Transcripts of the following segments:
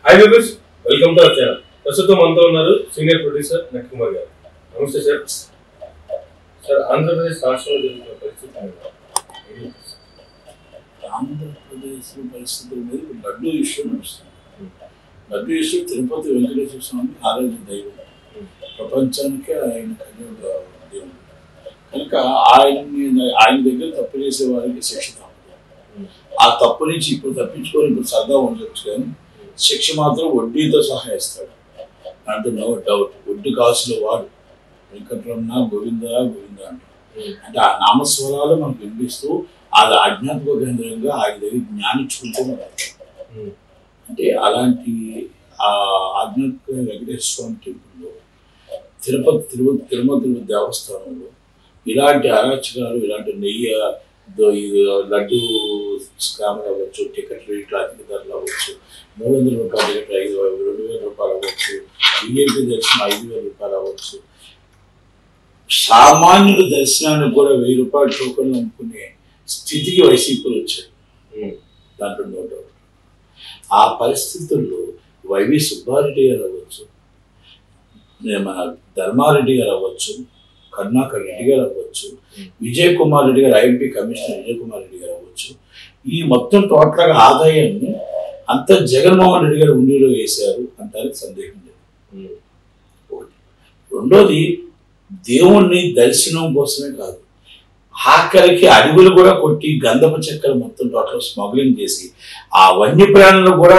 Hi viewers, welcome to our channel. ప్రస్తుతం మనతో ఉన్నారు సీనియర్ ప్రొడ్యూసర్ నట్ కుమార్ గారు. నమస్తే సార్. సార్ ఆంధ్రప్రదేశ్ రాష్ట్రంలో జరుగుతున్న పరిస్థితి ఆంధ్రప్రదేశ్ పరిస్థితుల మీద లడ్డూ ఇష్యూ నడుస్తుంది. లడ్డూ ఇష్యూ తిరుపతి వెంకటేశ్వర స్వామి ఆరాధ్య దైవం, ప్రపంచానికి ఆయన దేవుడు కనుక ఆయన దగ్గర తప్పు చేసే వారికి శిక్ష తప్పదు. ఆ తప్పు నుంచి ఇప్పుడు తప్పించుకొని ఇప్పుడు సరదా ఉండొచ్చు, కానీ శిక్ష మాత్రం వడ్డీతో సహా ఇస్తాడు. అంటే నో డౌట్ వడ్డీ కాసులో వాడు వెంకటరమణ గోవింద గోవింద అంటారు. అంటే ఆ నామస్వరాలు మనకు వినిపిస్తూ అది ఆధ్యాత్మిక కేంద్రంగా ఆయన దగ్గర జ్ఞానించుకుంటూ ఉంటారు. అంటే అలాంటి ఆ ఆధ్యాత్మిక వెంకటేశ్వర స్వామి టెంపుల్లో తిరుమల దేవస్థానంలో ఇలాంటి అరాచకాలు, ఇలాంటి నెయ్యి లడ్డు స్కామ్లు అవ్వచ్చు, టికెట్ రేట్లు అధిక ధరలు అవ్వచ్చు, 300 రూపాయల టికెట్ 2,000 రూపాయలు అవ్వచ్చు, విఐపి దర్శనం 5,000 రూపాయలు అవ్వచ్చు, సామాన్యుల దర్శనానికి కూడా 1,000 రూపాయల టోకన్లు అమ్ముకునే స్థితికి వైసీపీలు వచ్చారు. దాంట్లో నో డౌట్. ఆ పరిస్థితుల్లో వైవి సుబ్బారెడ్డి గారు అవ్వచ్చు, మన ధర్మారెడ్డి గారు అవ్వచ్చు, కరుణాకర్ రెడ్డి గారు అవ్వచ్చు, విజయ్ కుమార్ రెడ్డి గారు ఐఎంపీ కమిషనర్ విజయ్ కుమార్ రెడ్డి గారు అవ్వచ్చు, ఈ మొత్తం టోటల్గా ఆదాయాన్ని అంత జగన్మోహన్ రెడ్డి గారు ఉండిలో వేశారు అంటానికి సందేహం లేదు. ఒకటి. రెండోది, దేవుణ్ణి దర్శనం కోసమే కాదు, ఆఖరికి అడవులు కూడా కొట్టి గంధపు చెక్కలు మొత్తం టోటల్ స్మగ్లింగ్ చేసి ఆ వన్యప్రాణులు కూడా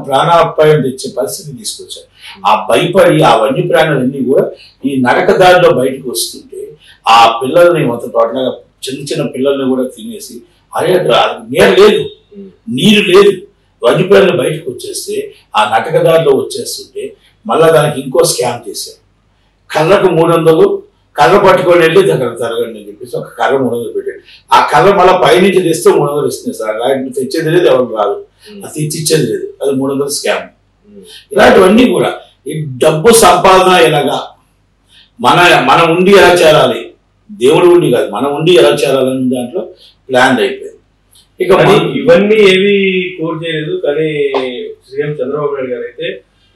ప్రాణాపాయం తెచ్చే పరిస్థితి తీసుకొచ్చారు. ఆ భయపడి ఆ వన్యప్రాణులన్నీ కూడా ఈ నరకదారిలో బయటకు వస్తుంటే ఆ పిల్లల్ని మొత్తం టోటల్గా చిన్న పిల్లల్ని కూడా తినేసి అరే నీరు లేదు వన్యప్రాణులు బయటకు వచ్చేస్తే ఆ నరకదారిలో వచ్చేస్తుంటే మళ్ళీ దానికి ఇంకో స్కామ్ చేశారు. కళ్ళకు 300 కర్ర పట్టుకొని వెళ్ళి దగ్గర తరగండి అని చెప్పేసి ఒక కర్ర 300 పెట్టాడు. ఆ కర్ర మళ్ళీ పైనుంచి తెస్తే 300 ఇస్తుంది సార్. అలాంటి తెచ్చేది లేదు, ఎవరు రాదు, అది తెచ్చిచ్చేది లేదు, అది 300 స్కామ్. ఇలాంటివన్నీ కూడా ఈ డబ్బు సంపాదన ఎలాగా మన ఉండి ఎలా చేరాలి, దేవుడు ఉండి కాదు మన ఉండి ఎలా చేరాలని దాంట్లో ప్లాన్ అయిపోయింది. ఇక ఇవన్నీ ఏవి కోర్ చేయలేదు, కానీ సీఎం చంద్రబాబు నాయుడు గారు అయితే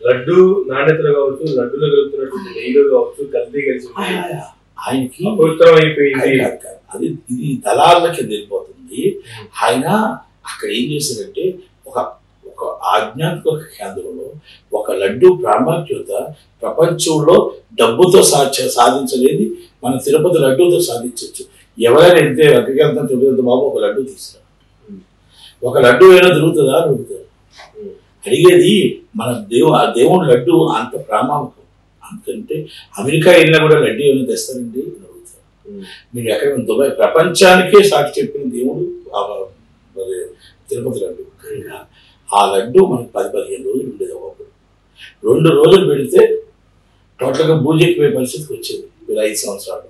లడ్డు నాణ్యతలు కావచ్చు, లడ్డులో కలుగుతున్నటువంటి నెయ్యిలో కావచ్చు, కల్తీ కలిసి ఆయనకి పవిత్రం అయిపోయింది. అది ఇది దళార్లకి వెళ్ళిపోతుంది. ఆయన అక్కడ ఏం చేశారంటే ఒక ఆధ్యాత్మిక కేంద్రంలో ఒక లడ్డు ప్రాముఖ్యత ప్రపంచంలో డబ్బుతో సాధించలేదు, మన తిరుపతి లడ్డూతో సాధించవచ్చు. ఎవరైనా వెళ్తే అక్కడికి తిరుపతి బాబు ఒక లడ్డు తీసుకురా, ఒక లడ్డు అయినా దొరుకుతుందా అడుగుతారు. అడిగేది మన దేవుని లడ్డు అంత ప్రామాణికం. అందుకంటే అమెరికా వెళ్ళినా కూడా లడ్డు ఏమైనా తెస్తారండి అడుగుతారు. మీరు ఎక్కడ దుబాయ్ ప్రపంచానికే సాక్షి చెప్పిన దేవుడు తిరుపతి లడ్డు. ఆ లడ్డు మనకు 10-15 రోజులు ఉండేది. ఒకప్పుడు 2 రోజులు పెడితే టోటల్గా బూజెక్కిపోయే పరిస్థితికి వచ్చేది 5 సంవత్సరాలు.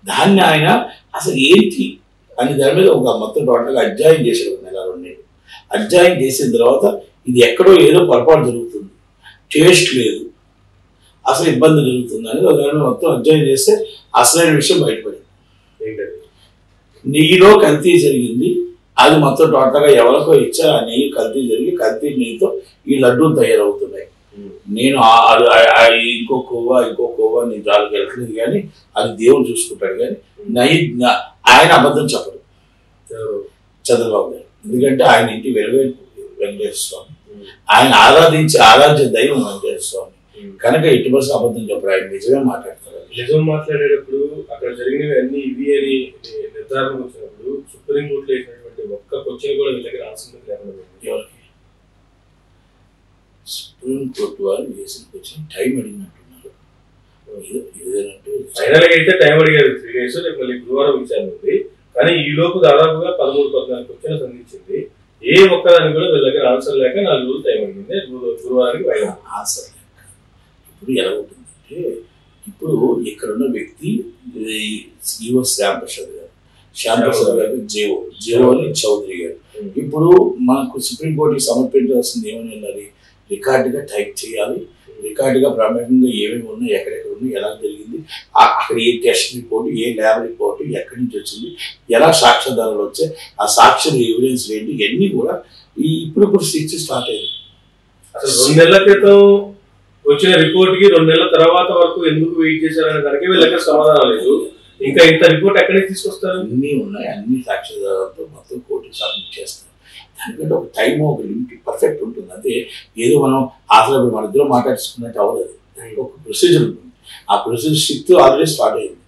దాన్ని ఆయన అసలు ఏంటి అని దాని మీద ఒక మొత్తం టోటల్గా అధ్యాయం చేశాడు. 1 నెల 2 నెలలు అధ్యాయం చేసిన తర్వాత ఇది ఎక్కడో ఏదో పొరపాటు జరుగుతుంది, టేస్ట్ లేదు, అసలు ఇబ్బంది జరుగుతుంది అనేది దాని మొత్తం అధ్యాయం చేస్తే అసలైన విషయం బయటపడింది. నెయ్యిలో కల్తీ జరిగింది. అది మొత్తం టోటల్గా ఎవరికో ఇచ్చా ఆ నెయ్యి కల్తీ జరిగి కల్తీ నెయ్యితో ఈ లడ్డూలు తయారవుతున్నాయి. నేను ఇంకో కొవ్వా నేను జాలకు వెళ్ళట్లేదు, కానీ అది దేవుడు చూసుకుంటాడు. కానీ ఆయన అబద్ధం చెప్పడు చంద్రబాబు గారు, ఎందుకంటే ఆయన ఇంటి వెంకటేశ్వర స్వామి, ఆయన ఆరాధ్య దైవం వెంకటేశ్వర స్వామి కనుక ఎట్టి బస్సు అబద్ధం చెప్పడు. ఆయన నిజమే మాట్లాడతారు. నిజం మాట్లాడేటప్పుడు అక్కడ జరిగినవి అన్ని ఇవి అని నిర్ధారణ వచ్చినప్పుడు సుప్రీంకోర్టులో వేసినటువంటి ఒక్క క్వశ్చన్ కూడా వీళ్ళ దగ్గర ఆన్సర్ లేకుండా ఎవరికి సుప్రీంకోర్టు వారు వేసిన క్వశ్చన్ టైం అడిగినట్టున్నారు. ఫైనల్ గా అయితే టైం అడిగారు 3 days. రేపు మళ్ళీ గురువారం విచారణ ఉంది, కానీ ఈ లోపు దాదాపుగా 13-14 క్వశ్చన్స్ అందించింది. ఏ ఒక్కదానికి కూడా వీళ్ళ దగ్గర ఆన్సర్ లేక 4 రోజులు టైం అడిగింది. గురువారానికి ఆన్సర్ లేక ఇప్పుడు ఎలా ఉంటుందంటే, ఇప్పుడు ఇక్కడున్న వ్యక్తి ఈవో శ్యాంప్రసాద్ గారు జేఓ అని చౌదరి గారు ఇప్పుడు మనకు సుప్రీంకోర్టుకి సమర్పించాల్సింది ఏమని వెళ్ళాలి, రికార్డుగా టైప్ చేయాలి, రికార్డుగా ప్రామాణికంగా ఏమేమి ఉన్నాయి, ఎక్కడెక్కడ ఉన్నాయి, ఎలా జరిగింది, అక్కడ ఏ టెస్ట్ రిపోర్టు, ఏ ల్యాబ్ రిపోర్టు, ఎక్కడి నుంచి వచ్చింది, ఎలా సాక్ష్యాధారాలు వచ్చాయి, ఆ సాక్ష్యం ఎవిడెన్స్ ఏంటి, ఇవన్నీ కూడా ఇప్పుడు స్టిచ్ స్టార్ట్ అయింది. అసలు 2 నెలల క్రితం వచ్చిన రిపోర్ట్ కి 2 నెలల తర్వాత వరకు ఎందుకు వెయిట్ చేశారనే దానికి వీళ్ళకి సమాధానం లేదు. ఇంకా ఇంత రిపోర్ట్ ఎక్కడి నుంచి తీసుకొస్తారు? అన్నీ ఉన్నాయి, అన్ని సాక్ష్యాధారాలతో మొత్తం కోర్టు సబ్మిట్ చేస్తారు. దానికంటే ఒక టైం ఒక లిమిట్ పర్ఫెక్ట్ ఉంటుంది. అంటే ఏదో మనం అసలు మన ఇద్దరు మాట్లాడుకున్నట్టు అవ్వదు. దానికి ఒక ప్రొసీజర్ ఉంటుంది. ఆ ప్రొసీజర్ షిఫ్ట్ ఆల్రెడీ స్టార్ట్ అయింది,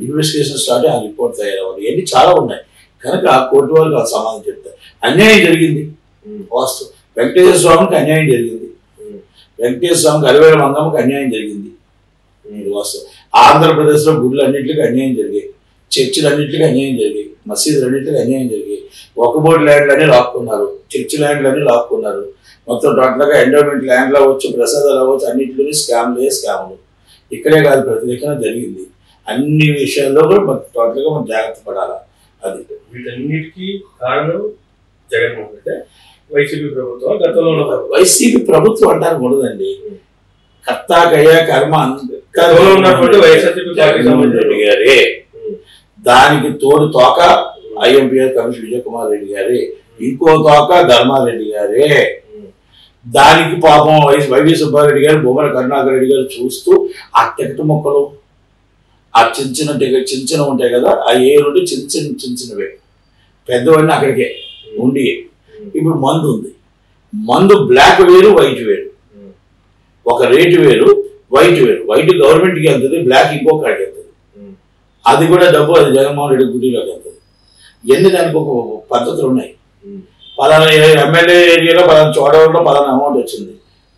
ఇన్వెస్టిగేషన్ స్టార్ట్ అయ్యి ఆ రిపోర్ట్ తయారవ్వాలి. ఇవన్నీ చాలా ఉన్నాయి కనుక ఆ కోర్టు వాళ్ళకి ఆ సమాధానం చెప్తారు. అన్యాయం జరిగింది, వాస్తవం. వెంకటేశ్వర స్వామికి అన్యాయం జరిగింది, వెంకటేశ్వర స్వామికి అలివేల మంగమ్మకి అన్యాయం జరిగింది, ఇది వాస్తవం. ఆంధ్రప్రదేశ్లో గుళ్ళు అన్నింటికి అన్యాయం జరిగాయి, చర్చిలు అన్నింటికి అన్యాయం జరిగాయి, మసీదులు అన్నింటికి అన్యాయం జరిగాయి. ఒకబోర్డు ల్యాండ్లన్నీ లాక్కున్నారు, చర్చి ల్యాండ్లన్నీ లాక్కున్నారు. మొత్తం టోటల్గా ఎండోమెంట్ ల్యాండ్లు అవ్వచ్చు, ప్రసాదాలు అవ్వచ్చు, అన్నింటిలోనే స్కామ్లు. ఇక్కడే కాదు, ప్రతి దగ్గర జరిగింది. అన్ని విషయాల్లో కూడా మనకు టోటల్గా మనం జాగ్రత్త పడాలా. అది వీటన్నిటికీ కారణం జగన్మోహన్ రెడ్డి, వైసీపీ ప్రభుత్వం. గతంలో వైసీపీ ప్రభుత్వం అంటారు కూడదండి. కర్త కయ్య కర్మ జగన్మోహన్ రెడ్డి గారే. దానికి తోడు తోక ఐఎంపీఆర్ కమిషన్ విజయ్ కుమార్ రెడ్డి గారే, ఇంకో తోక ధర్మారెడ్డి గారే. దానికి పాపం వైవి సుబ్బారెడ్డి గారు, బొమ్మల కరుణాకర్ రెడ్డి గారు చూస్తూ ఆ టికెట్ మొక్కలు, ఆ చిన్న ఉంటాయి కదా, ఆ ఏరుండి చిన్నవే, పెద్దవాడిని అక్కడికే ఉండి. ఇప్పుడు మందు ఉంది, మందు బ్లాక్ వేరు వైట్ వేరు, ఒక రేటు వేరు వైట్ వేరు. వైట్ గవర్నమెంట్కి వెళ్తుంది, బ్లాక్ ఇంకో కాడికి వెళ్తుంది. అది కూడా డబ్బు, అది జగన్మోహన్ రెడ్డి గుడిలోకి వెళ్తుంది. ఇవన్నీ దానికి ఒక పద్ధతులు ఉన్నాయి. పలానా ఎమ్మెల్యే ఏరియాలో పలానా చోడవరంలో పలానా అమౌంట్ వచ్చింది,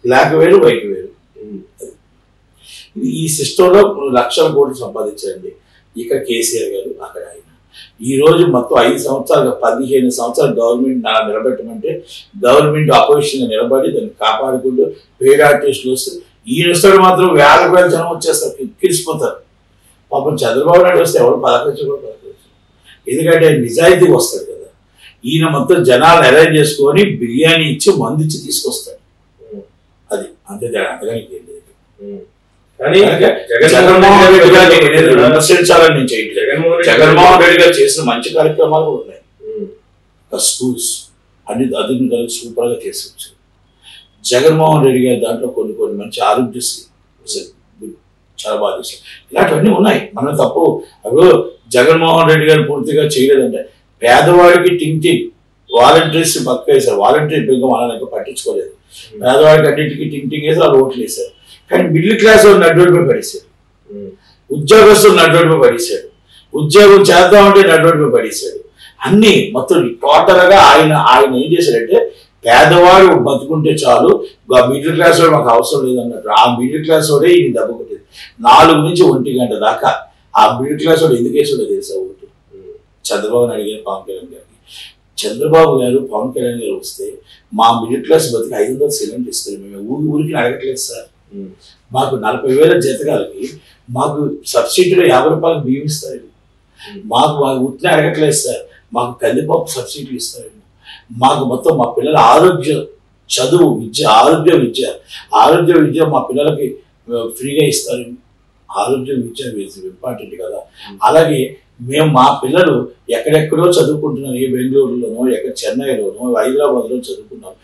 బ్లాక్ వేరు వైట్ వేరు. ఈ సిస్టంలో లక్షల కోట్లు సంపాదించారండి. ఇక్కడ కేసీఆర్ గారు, అక్కడ ఆయన. ఈరోజు మొత్తం 5 సంవత్సరాలు 15 సంవత్సరాలు గవర్నమెంట్ నిలబెట్టమంటే గవర్నమెంట్ అపోజిషన్గా నిలబడి దాన్ని కాపాడుకుంటూ పేడ్ ఆర్టిస్టులు వస్తే ఈయన వస్తాడు మాత్రం వేల జనం వచ్చేస్తారు, కిలిసిపోతారు. పాపం చంద్రబాబు నాయుడు వస్తే ఎవరు పలకరించకూడదు, ఎందుకంటే నిజాయితీగా వస్తాడు కదా. ఈయన మొత్తం జనాలు అరేంజ్ చేసుకొని బిర్యానీ ఇచ్చి మందు ఇచ్చి తీసుకొస్తాడు. అది అంతే, అంతగా జగన్మోహన్ రెడ్డి గారిని విమర్శించాలని నేను చేయట్లేదు. జగన్మోహన్ రెడ్డి గారు చేసిన మంచి కార్యక్రమాలు కూడా ఉన్నాయి. స్కూల్స్ అన్ని అదుపు కలిసి సూపర్ గా చేసి జగన్మోహన్ రెడ్డి గారి దాంట్లో కొన్ని మంచి ఆరోగ్యశ్రీ చాలా బాగా చేశారు. ఇలాంటివన్నీ ఉన్నాయి. మనం తప్పు అవి జగన్మోహన్ రెడ్డి గారు పూర్తిగా చేయలేదంటే పేదవాడికి టింగ్ వాలంటీర్స్ పక్క వేశారు. వాలంటీర్ ఇంకా మనల్ని పట్టించుకోలేదు. పేదవాడికి అన్నింటికి టింగ్ వేసి వాళ్ళు ఓట్లు వేశారు. కానీ మిడిల్ క్లాస్ వాళ్ళు నడ్రోడ్పై పడేశాడు, ఉద్యోగస్తులు నడ్రోడ్పై పడేశాడు, ఉద్యోగం చేద్దామంటే నడ్రోడ్పై పడేశాడు. అన్ని మొత్తం టోటల్గా ఆయన ఏం చేశాడంటే పేదవాడు బతుకుంటే చాలు, మిడిల్ క్లాస్ వాడు మాకు అవసరం లేదన్నట్టు. ఆ మిడిల్ క్లాస్ వాడే ఈయన దెబ్బ కొట్టేది. 4 నుంచి 1 గంట దాకా ఆ మిడిల్ క్లాస్ వాడు ఎందుకు వేసాడో తెలుసా ఓటు? చంద్రబాబు నాయుడు గారు, పవన్ కళ్యాణ్ గారికి. చంద్రబాబు గారు, పవన్ కళ్యాణ్ గారు వస్తే మా మిడిల్ క్లాస్ బతికి 500 సిలిండర్ ఇస్తారు. మేము ఊరికి అడగట్లేదు సార్. మాకు 40,000 జీతగాలకి మాకు సబ్సిడీలో 50 రూపాయలకు బియ్యం ఇస్తారు. మాకు ఉట్టిన అడగట్లేదు సార్. మాకు కందిపప్పు సబ్సిడీలు ఇస్తారు. మాకు మొత్తం మా పిల్లల ఆరోగ్య చదువు విద్య, ఆరోగ్య విద్య మా పిల్లలకి ఫ్రీగా ఇస్తారు. ఆరోగ్య విద్య ఇంపార్టెంట్ కదా. అలాగే మేము మా పిల్లలు ఎక్కడెక్కడో చదువుకుంటున్నారు, ఏ బెంగళూరులోనో, ఎక్కడ చెన్నైలోనో, హైదరాబాద్లో చదువుకున్నారు.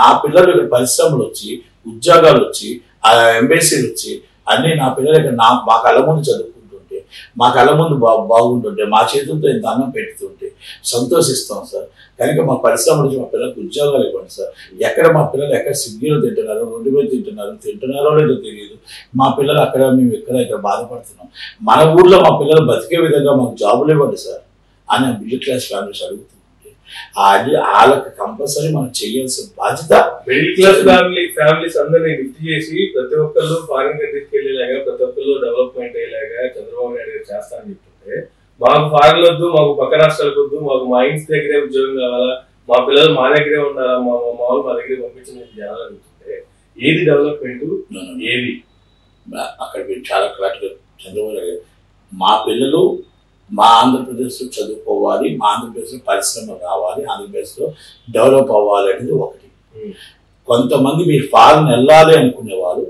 నా పిల్లలు ఇక్కడ పరిశ్రమలు వచ్చి, ఉద్యోగాలు వచ్చి, ఆ ఎంబసీలు వచ్చి అన్నీ నా పిల్లలు ఇక్కడ మా కళ్ళ ముందు చదువుకుంటుంటే, మా కళ్ళ ముందు బాగుంటుంటే, మా చేతులతో ఇంత అన్నం పెడుతుంటే సంతోషిస్తాం సార్. కనుక మా పరిశ్రమ నుంచి మా పిల్లలకు ఉద్యోగాలు ఇవ్వండి సార్. ఎక్కడ మా పిల్లలు ఎక్కడ స్విగ్గీలో తింటున్నారు, రోడ్డు మీద తింటున్నారో లేదో తెలియదు. మా పిల్లలు అక్కడ, మేము ఇక్కడ బాధపడుతున్నాం. మన ఊర్లో మా పిల్లలు బతికే విధంగా మాకు జాబులు ఇవ్వండి సార్ అని మిడిల్ క్లాస్ ఫ్యామిలీస్ అడుగుతుంటే వాళ్ళకి కంపల్సరీ మనం చేయాల్సిన బాధ్యత. మిడిల్ క్లాస్ ఫ్యామిలీస్ అందరినీ లిఫ్ట్ చేసి ప్రతి ఒక్కళ్ళు ఫారిన్ కంట్రీస్కి వెళ్ళేలాగా, ప్రతి ఒక్కళ్ళు డెవలప్మెంట్ అయ్యేలాగా చంద్రబాబు నాయుడు గారు చేస్తానని చెప్తుంటే, మాకు ఫారిన్ వద్దు, మాకు పక్క రాష్ట్రాలకు వద్దు, మాకు మా ఇంటి దగ్గరే ఉద్యోగం కావాలా, మా పిల్లలు మా దగ్గరే ఉండాలా, మా వాళ్ళు మా దగ్గరే పంపించిన చేయాలనుకుంటే ఏది డెవలప్మెంట్, ఏది అక్కడ మీరు చాలా క్లారిటీగా చంద్రబాబు నాయుడు మా పిల్లలు మా ఆంధ్రప్రదేశ్లో చదువుకోవాలి, మా ఆంధ్రప్రదేశ్లో పరిశ్రమ రావాలి, ఆంధ్రప్రదేశ్లో డెవలప్ అవ్వాలి అనేది ఒకటి. కొంతమంది మీరు ఫారెన్ వెళ్ళాలి అనుకునేవారు,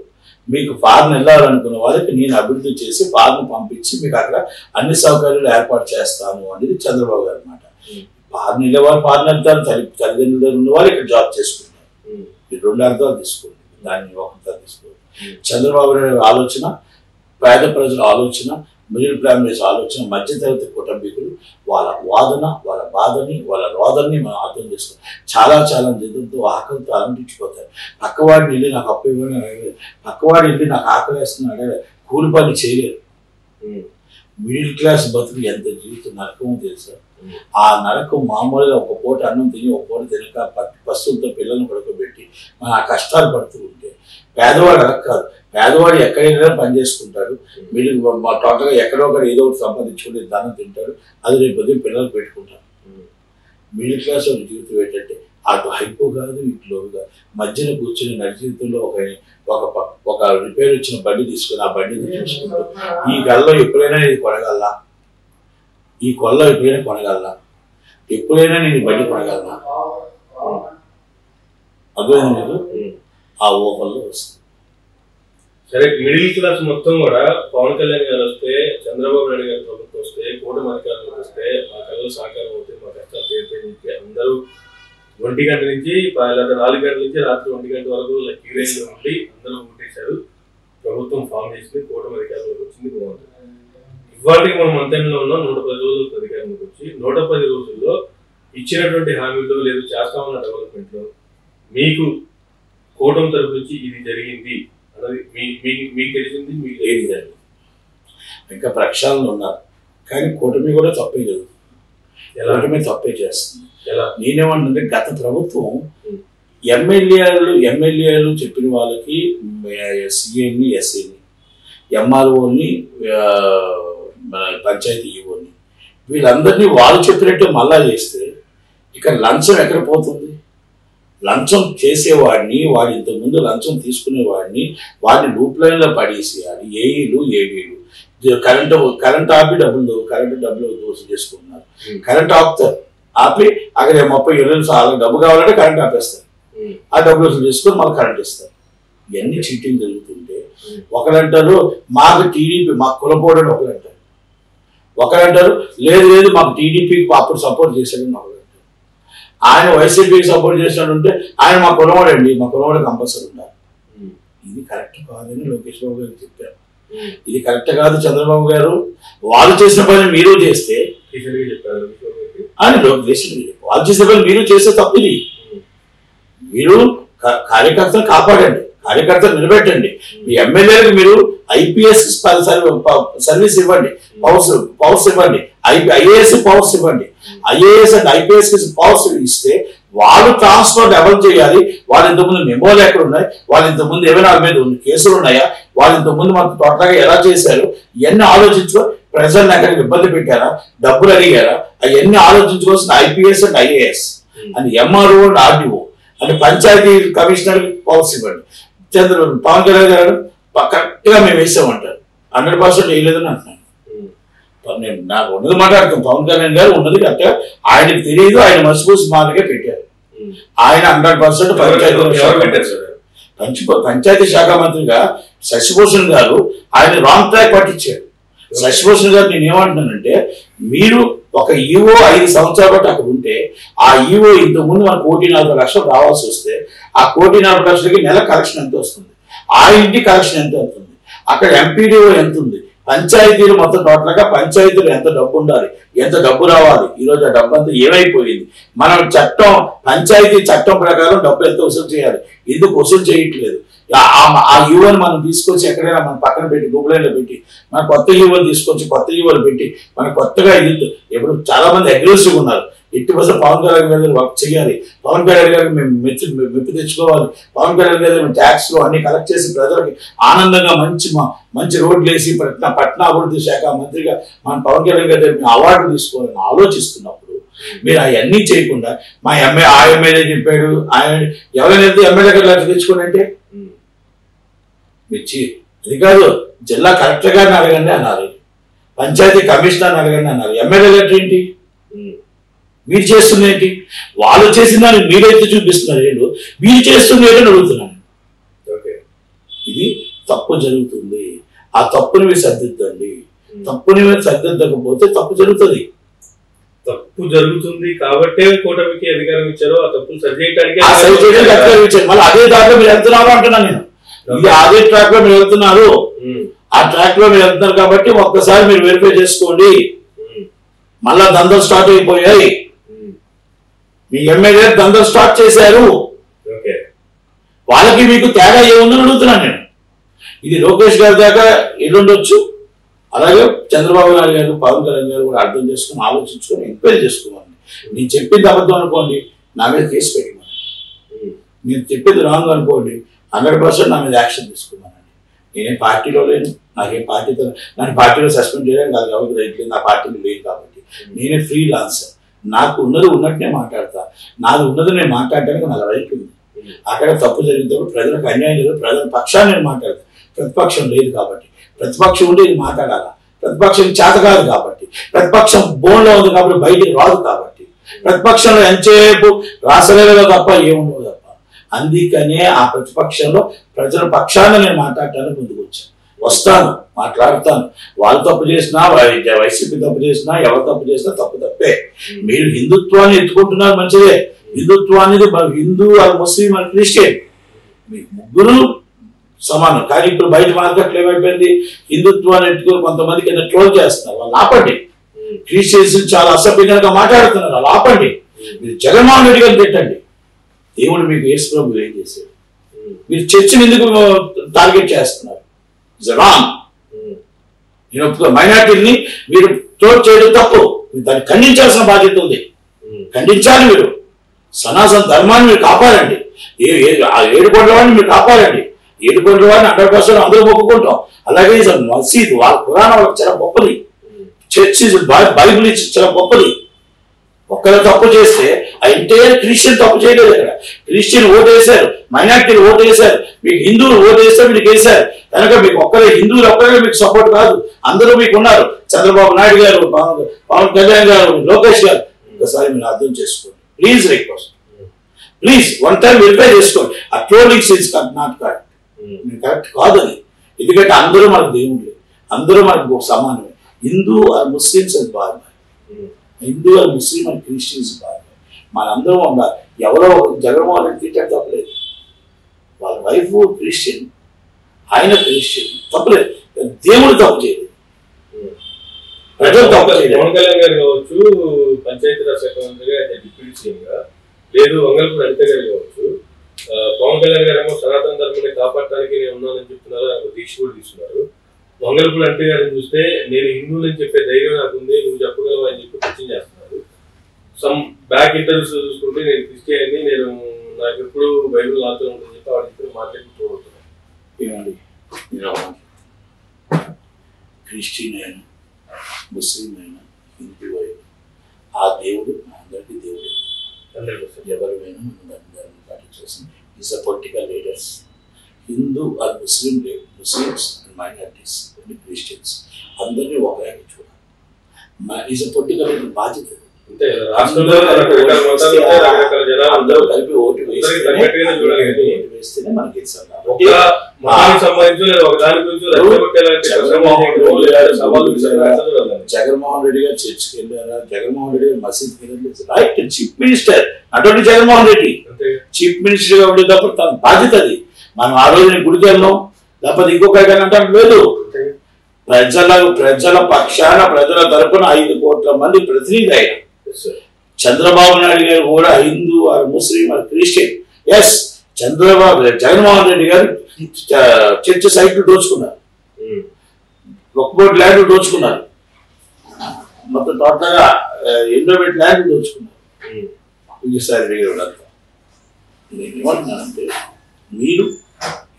మీకు ఫారెన్ వెళ్ళాలనుకునే వాళ్ళకి నేను అభివృద్ధి చేసి ఫారెన్ పంపించి మీకు అక్కడ అన్ని సౌకర్యాలు ఏర్పాటు చేస్తాను అనేది చంద్రబాబు గారు అన్నమాట. ఫారెన్ వెళ్ళేవారు ఫారెన్ వెళ్తారు, తల్లిదండ్రులు ఉన్న వాళ్ళు ఇక్కడ జాబ్ చేసుకుంటారు. ఈ 2 అర్థాలు తీసుకోండి. దాన్ని ఒకరితో తీసుకోవాలి. చంద్రబాబు నాయుడు ఆలోచన, పేద ప్రజల ఆలోచన, మిడిల్ ఫ్యామిలీస్ ఆలోచన, మధ్యతరగతి కుటుంబీకులు వాళ్ళ వాదన, వాళ్ళ బాధని, వాళ్ళ రోదనని మనం అర్థం చేసుకోవాలి. చాలా చాలా నిధులతో ఆకలితో అలంటించిపోతారు. పక్కవాడిని వెళ్ళి నాకు అప్పు ఇవ్వని అడగలేదు, పక్కవాడిని వెళ్ళి నాకు ఆకలి వేస్తున్నా అడగలేదు, కూలి పని చేయలేరు. మిడిల్ క్లాస్ బతుకు ఎంత జీవితం నరకమో తెలుసా? ఆ నరకం మామూలుగా ఒక పూట అన్నం తిని ఒక పూట తినక పశువులతో పిల్లల్ని పడుకోబెట్టి మన ఆ కష్టాలు పడుతూ ఉంటే, పేదవాడు అలా కాదు. పేదవాడు ఎక్కడైనా పని చేసుకుంటాడు, మిడిల్ టోటల్గా ఎక్కడో ఒకటి ఏదో ఒకటి సంపాదించుకుంటే దానం తింటాడు, అది రేపు ఉదయం పిల్లలు పెట్టుకుంటారు. మిడిల్ క్లాస్ వాళ్ళ జీవితం ఏంటంటే అటు హైపో కాదు, ఇటు లోవు కాదు, మధ్యన కూర్చొని నడి జీవితంలో ఒక రిపేర్ వచ్చిన బండి తీసుకుని ఆ బండిని చూసుకుంటూ ఈ గల్లో ఎప్పుడైనా ఇది కొనగలనా, ఈ కొల్లో ఎప్పుడైనా కొనగలనా, ఎప్పుడైనా నేను బండి కొనగలనా, అర్థమైంది మీకు? ఆ ఊహల్లో వస్తుంది. సరే, మిడిల్ క్లాస్ మొత్తం కూడా పవన్ కళ్యాణ్ గారు వస్తే, చంద్రబాబు నాయుడు గారి ప్రభుత్వం వస్తే, కూటమి అధికారులకు వస్తే మా కళ్ళు సాకారం అవుతాయి, మా కష్టాలు తీరుతాయి. అందరూ 1 గంట నుంచి 4 గంటల నుంచి రాత్రి 1 గంట వరకు క్యూరేషన్ ఉండి అందరూ ఓటేశారు. ప్రభుత్వం ఫామ్ చేసింది, కూటమి అధికారులకు వచ్చింది, బాగుంటుంది. ఇవాళకి మనం మంత్రంలో ఉన్నాం. 110 రోజులకు అధికారంలోకి వచ్చి 110 రోజుల్లో ఇచ్చినటువంటి హామీల్లో లేదు చేస్తామన్న డెవలప్మెంట్ లో మీకు కూటమి తరపు నుంచి ఇది జరిగింది అన్నది మీకు తెలిసింది, మీకు ఏది జరిగింది? ఇంకా ప్రక్షాళన ఉన్నారు, కానీ కూటమి కూడా తప్పే జరుగుతుంది. కూటమి తప్పే చేస్తుంది. నేనేమంటే గత ప్రభుత్వం ఎమ్మెల్యేలు చెప్పిన వాళ్ళకి సిఏని, ఎస్ఏని, ఎంఆర్ఓని, మన పంచాయతీ ఈఓని వీళ్ళందరినీ వాళ్ళు చెప్పినట్టు మళ్ళా చేస్తే ఇక లంచం ఎక్కడ పోతుంది? లంచం చేసేవాడిని, వాడు ఇంతకుముందు లంచం తీసుకునేవాడిని వాడిని లూప్ లైన్లో పడేసేయాలి. ఏఈలు, ఏడీలు కరెంట్ ఆపి డబ్బులు దోషం చేసుకుంటున్నారు. కరెంట్ ఆపుతారు, ఆపి అక్కడ 30-20 డబ్బు కావాలంటే కరెంట్ ఆపేస్తారు. ఆ డబ్బులు వసూలు చేసుకొని మళ్ళీ కరెంట్ ఇస్తారు. ఇవన్నీ చీటింగ్ జరుగుతుంటే ఒకరంటారు మాకు టీడీపీ, మాకు కులపోడని ఒకరంటారు లేదు మాకు టీడీపీకి అప్పుడు సపోర్ట్ చేశాడని ఒకరంటారు. ఆయన వైసీపీకి సపోర్ట్ చేశాడంటే ఆయన మా కులవాడండి, మా కులవాడు కంపల్సరీ ఉంటారు. ఇది కరెక్ట్ కాదని లోకేష్ బాబు గారు చెప్పారు. ఇది కరెక్ట్ కాదు చంద్రబాబు గారు, వాళ్ళు చేసిన పని మీరు చేస్తే అని వాళ్ళు చేసిన పని మీరు చేస్తే తప్పుది. మీరు కార్యకర్తలు కాపాడండి, కార్యకర్తలు నిలబెట్టండి. మీ ఎమ్మెల్యేలకు మీరు ఐపీఎస్ సర్వీస్ ఇవ్వండి, పవర్స్ ఇవ్వండి, ఐఏఎస్ పవర్స్ ఇవ్వండి. ఐఏఎస్ అండ్ ఐపీఎస్ పవర్స్ ఇస్తే వాళ్ళు ట్రాన్స్ఫర్ డెవలప్ చేయాలి. వాళ్ళు ఇంతకుముందు మెమోలు ఎక్కడ ఉన్నాయి, వాళ్ళు ఇంతకుముందు ఏమైనా మీద కేసులు ఉన్నాయా, వాళ్ళు ఇంతకుముందు మనకు టోటల్గా ఎలా చేశారు, ఇవన్నీ ఆలోచించుకో. ప్రజలను ఎక్కడికి ఇబ్బంది పెట్టారా, డబ్బులు అడిగారా, అవన్నీ ఆలోచించుకోవాల్సిన IPS and IAS and MRO and RDO అంటే పంచాయతీ కమిషనర్ పవర్స్ ఇవ్వండి. పవన్ కళ్యాణ్ గారు కరెక్ట్గా మేము వేసామంటారు, 100% వేయలేదని అంటున్నాను. నేను నాకు ఉన్నది మాట్లాడుతాం. పవన్ కళ్యాణ్ గారు ఉన్నది కరెక్ట్గా ఆయనకు తెలియదు, ఆయన మసిపూసి మాటగా పెట్టారు. ఆయన 100% పంచాయతీ శాఖ మంత్రిగా శశిభూషణ్ గారు ఆయన రాంగ్ ట్రాక్ పట్టించారు. శశిభూషణ్ గారు నేను ఏమంటున్నానంటే, మీరు ఒక ఈవో 5 సంవత్సరాల పాటు అక్కడ ఉంటే ఆ ఈవో ఇంతకుముందు మన 1,40,00,000 రావాల్సి వస్తే ఆ 1,40,00,000కి నెల కలెక్షన్ ఎంత వస్తుంది, ఆ ఇంటి కలెక్షన్ ఎంత అవుతుంది, అక్కడ ఎంపీడీఓ ఎంత ఉంది, పంచాయతీలు మొత్తం టోటల్గా పంచాయతీలు ఎంత డబ్బు ఉండాలి, ఎంత డబ్బు రావాలి, ఈరోజు ఆ డబ్బు అంతా ఏమైపోయింది. మనం పంచాయతీ చట్టం ప్రకారం డబ్బు ఎంత వసూలు చేయాలి, ఎందుకు వసూలు చేయట్లేదు. ఆ యువని మనం తీసుకొచ్చి ఎక్కడైనా మనం పక్కన పెట్టి గూగుల్లో పెట్టి మన కొత్త యువని తీసుకొచ్చి కొత్త యువలు పెట్టి మన కొత్తగా ఇప్పుడు చాలా మంది అగ్రెసివ్ ఉన్నారు. 80% పవన్ కళ్యాణ్ గారు వర్క్ చేయాలి, పవన్ కళ్యాణ్ గారికి మేము మెప్పు తెచ్చుకోవాలి, పవన్ కళ్యాణ్ గారు మేము ట్యాక్స్లు అన్ని కలెక్ట్ చేసి ప్రజలకి ఆనందంగా మంచి రోడ్లు వేసి పట్టణాభివృద్ధి శాఖ మంత్రిగా మన పవన్ కళ్యాణ్ గారి మేము అవార్డు తీసుకోవాలని ఆలోచిస్తున్నప్పుడు మీరు అవన్నీ చేయకుండా ఆ ఎమ్మెల్యే చెప్పాడు, ఆయన ఎవరైనా ఎమ్మెల్యే గారు లెటర్ తెచ్చుకోండి అంటే మిర్చి అది కాదు. జిల్లా కలెక్టర్ గారిని అడగండి అన్నారు, పంచాయతీ కమిషనర్ని అడగండి అన్నారు. ఎమ్మెల్యే లెటర్ ఏంటి, మీరు చేస్తుంది ఏంటి? వాళ్ళు చేసిన దాన్ని మీరైతే చూపిస్తున్నారు, మీరు చేస్తుంది ఏంటని అడుగుతున్నాను. ఇది తప్పు జరుగుతుంది, ఆ తప్పుని మీరు సర్దిద్దండి. తప్పుని మీరు సర్దిద్దకపోతే తప్పు జరుగుతుంది. తప్పు జరుగుతుంది కాబట్టే కూటమికి అధికారం ఇచ్చారు. ఆ తప్పులు సరిచేయడానికి మళ్ళీ అదే దాంట్లో మీరు వెళ్తున్నారు అంటున్నాను నేను. ఇది అదే ట్రాక్ లో మీరు వెళ్తున్నారు. ఆ ట్రాక్ లో మీరు వెళ్తున్నారు కాబట్టి ఒక్కసారి మీరు వెరిఫై చేసుకోండి. మళ్ళా దందలు స్టార్ట్ అయిపోయాయి. మీ ఎమ్మెల్యే దందలు స్టార్ట్ చేశారు. వాళ్ళకి మీకు తేడా ఏముందని అడుగుతున్నాను నేను. ఇది లోకేష్ గారి దాకా ఎల్లుండొచ్చు. అలాగే చంద్రబాబు నాయుడు గారు, పవన్ కళ్యాణ్ గారు కూడా అర్థం చేసుకుని ఆలోచించుకొని ఎంక్వైరీ చేసుకోవాలి. నేను చెప్పింది అబద్ధం అనుకోండి, నా మీద కేసు పెట్టమని. నేను చెప్పింది రాంగ్ అనుకోండి, 100% నా మీద యాక్షన్ తీసుకున్నానండి. నేనే పార్టీలో లేను, నాకేం పార్టీతో నన్ను పార్టీలో సస్పెండ్ చేయడానికి నాకు ఎవరికి రైట్ లేదు, నా పార్టీలో లేదు. కాబట్టి నేనే ఫ్రీ లాన్సర్. నాకు ఉన్నది ఉన్నట్టునే మాట్లాడతా. నాది ఉన్నది నేను మాట్లాడడానికి నాకు రైట్ ఉంది. అక్కడ తప్పు జరిగినప్పుడు ప్రజలకు అన్యాయం లేదు, ప్రజల పక్షాన్ని నేను మాట్లాడతాను. ప్రతిపక్షం లేదు కాబట్టి, ప్రతిపక్షం ఉండి ఇది మాట్లాడాలా. ప్రతిపక్షం చేత కాదు కాబట్టి, ప్రతిపక్షం బోన్లో ఉంది కాబట్టి బయటికి రాదు కాబట్టి, ప్రతిపక్షంలో ఎంతసేపు రాసలేదో తప్ప ఏముండవు తప్ప. అందుకనే ఆ ప్రతిపక్షంలో ప్రజల పక్షాన్ని నేను మాట్లాడటానికి ముందుకు వచ్చాను. వస్తాను, మాట్లాడతాను. వాళ్ళు తప్పు చేసినా, వైసీపీ తప్పు చేసినా, ఎవరు తప్పు చేసినా తప్పు తప్పే. మీరు హిందుత్వాన్ని ఎత్తుకుంటున్నారు, మంచిదే. హిందుత్వాన్ని హిందూ, ముస్లిం, క్రిస్టియన్ మీకు ముగ్గురు సమానం. కానీ ఇప్పుడు బయట మార్కెట్లో ఏమైపోయింది, హిందుత్వాన్ని ఎత్తుకుని కొంతమంది కింద ట్రోల్ చేస్తున్నారు. వాళ్ళు ఆపండి. క్రిస్టియన్స్ చాలా అసభ్యంగా మాట్లాడుతున్నారు, వాళ్ళు ఆపండి. మీరు జగన్మోహన్ రెడ్డి గారిని పెట్టండి. దేవుడు మీకు యేసు ప్రభువు ఏం చేశాడు? మీరు చర్చిని ఎందుకు టార్గెట్ చేస్తున్నారు? It's wrong. నేను మైనార్టీని మీరు ట్రోల్ చేయడం తప్పు. దాన్ని ఖండించాల్సిన బాధ్యత ఉంది. ఖండించాలి. మీరు సనాతన ధర్మాన్ని మీరు కాపాడండి. 7 కోట్ల వాడిని మీరు కాపాడండి. 7 కోట్ల వాడిని 100% అందరూ మొక్కుకుంటాం. అలాగే మసీద్ వాళ్ళ పురాణం వాళ్ళకి చాలా గొప్పది. చర్చ్ బైబిల్ చాలా గొప్పది. ఒక్కరు తప్పు చేస్తే ఎంటైర్ క్రిస్టియన్ తప్పు చేయలేదు. ఇక్కడ క్రిస్టియన్ ఓటు వేశారు, మైనార్టీలు ఓటు వేశారు, మీకు హిందువులు ఓటు వేస్తే మీకు వేశారు. కనుక మీకు ఒక్కరే హిందువులు ఒక్కరే మీకు సపోర్ట్ కాదు, అందరూ మీకు ఉన్నారు. చంద్రబాబు నాయుడు గారు, పవన్ కళ్యాణ్ గారు, లోకేష్ గారు. ఒకసారి మీరు అర్థం చేసుకోండి. Please request, please one time verify చేసుకోండి. ఆ trollings is not correct. Correct కాదు అది. ఎందుకంటే అందరూ మనకు దేవుళ్ళు, అందరూ మనకు సమానమే. హిందూ ఆర్ ముస్లిమ్స్ అని బాగా, Hindu or Muslim and Christians బాగా మనందరం ఉండాలి. ఎవరో జగన్మోహన్ రెడ్డి తిట్టాడు తప్పలేదు. వాళ్ళ వైఫ్ క్రిస్టియన్, ఆయన క్రిస్టియన్, తప్పలేదు. దేవుడు తప్పు చేయలేదు, ప్రజలు తప్పు చేయలేదు. పవన్ కళ్యాణ్ గారు కావచ్చు, పంచాయతీరాజ్ శాఖ మంత్రిగా, డిప్యూటీ సీఎం గా, లేదు వంగల్పూడి అనిత గారు కావచ్చు. పవన్ కళ్యాణ్ గారు ఏమో సనాతన ధర్మాన్ని కాపాడటానికి నేను ఉన్నానని చెప్తున్నారు, దీక్ష కూడా తీసుకున్నారు. వంగల్పూడి అనిత గారిని చూస్తే నేను హిందువులని చెప్పే ధైర్యం నాకుంది, నువ్వు చెప్పగలవు అని చెప్పి క్వశ్చన్ చేస్తున్నారు. సమ్ బ్యాక్ ఇంటర్వ్యూస్ చూసుకుంటే నేను క్రిస్టియన్ని, నేను నాకు ఎప్పుడు బైబిల్ నాతో ఉందని చెప్పి వాడు ఇప్పుడు మాట్లాడుకుంటున్నాను. ఏమండి, క్రిస్టియన్ అయినా, ముస్లిం అయినా, హిందూ అయినా, ఆ దేవుడు అందరికీ దేవుడు. ఎవరైనా మనం దాన్ని పాటించాల్సిన is a political leaders. Hindu or Muslims and minorities and Christians అందరినీ ఒకలాగే చూడాలి. ఈజ్ అ పొలిటికల్ లీడర్ బాధ్యత. అందరూ కలిపి ఓటు వేస్తేనే మనకి జగన్మోహన్ రెడ్డి గారు చర్చికి వెళ్ళారా, జగన్మోహన్ రెడ్డి గారు మసీద్కి వెళ్ళారు. రైట్, చీఫ్ మినిస్టర్ అటువంటి జగన్మోహన్ రెడ్డి చీఫ్ మినిస్టర్ గా ఉండేటప్పుడు తన బాధ్యత అది. మనం ఆ రోజు గుడికి వెళ్ళాం, లేకపోతే ఇంకొక అంటే లేదు. ప్రజల పక్షాన, ప్రజల తరపున 5 కోట్ల మంది ప్రతినిధి అయినా. చంద్రబాబు నాయుడు గారు కూడా Hindu or Muslim or Christian. Yes, Jaganmohan Reddy garu church సైట్లు దోచుకున్నారు, 1 కోటి ల్యాండ్ దోచుకున్నారు, మొత్తం టోటల్గా ఎండోమెంట్ ల్యాండ్ దోచుకున్నారు. నేను ఏమంటున్నానంటే, మీరు